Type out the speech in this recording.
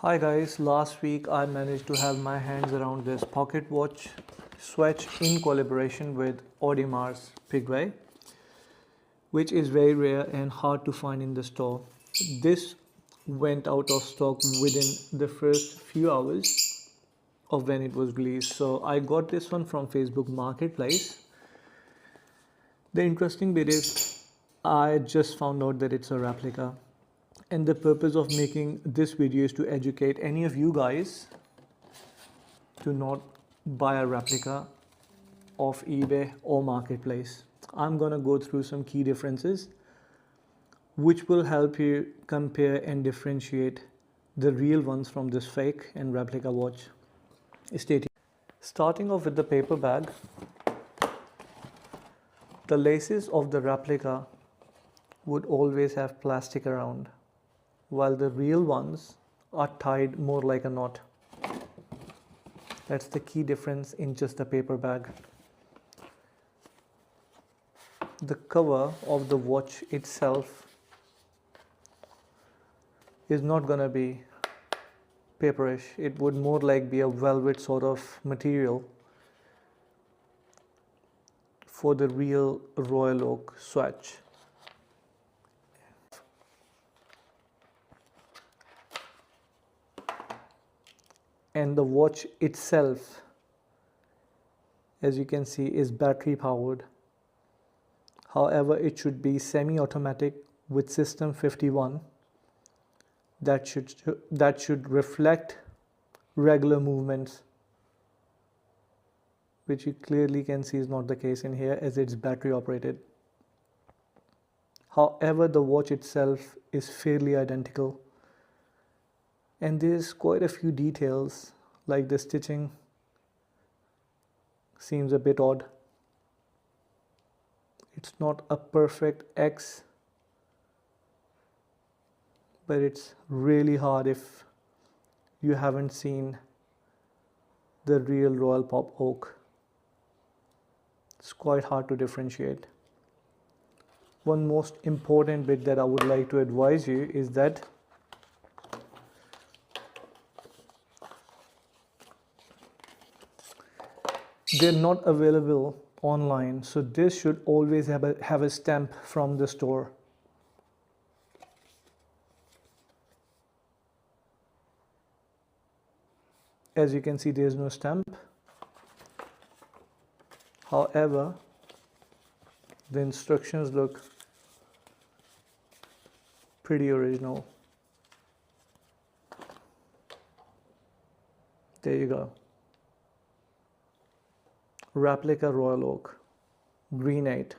Hi guys, last week I managed to have my hands around this pocket watch swatch in collaboration with Audemars Piguet, which is very rare and hard to find in the store. This went out of stock within the first few hours of when it was released. So I got this one from Facebook Marketplace. The interesting bit is I just found out that it's a replica. And the purpose of making this video is to educate any of you guys to not buy a replica of eBay or Marketplace. I'm gonna go through some key differences which will help you compare and differentiate the real ones from this fake and replica watch. Stay tuned. Starting off with the paper bag, the laces of the replica would always have plastic around, while the real ones are tied more like a knot. That's the key difference in just the paper bag. The cover of the watch itself is not gonna be paperish. It would more like be a velvet sort of material for the real Royal Oak swatch. And the watch itself, as you can see, is battery powered. However, it should be semi-automatic with system 51 that should reflect regular movements, which you clearly can see is not the case in here as it's battery operated. However, the watch itself is fairly identical, and there's quite a few details, like the stitching seems a bit odd. It's not a perfect X, but it's really hard if you haven't seen the real Royal Pop Oak. It's quite hard to differentiate. One most important bit that I would like to advise you is that they're not available online, so this should always have a stamp from the store. As you can see, there is no stamp. However, the instructions look pretty original. There you go. Replica Royal Oak, green 8.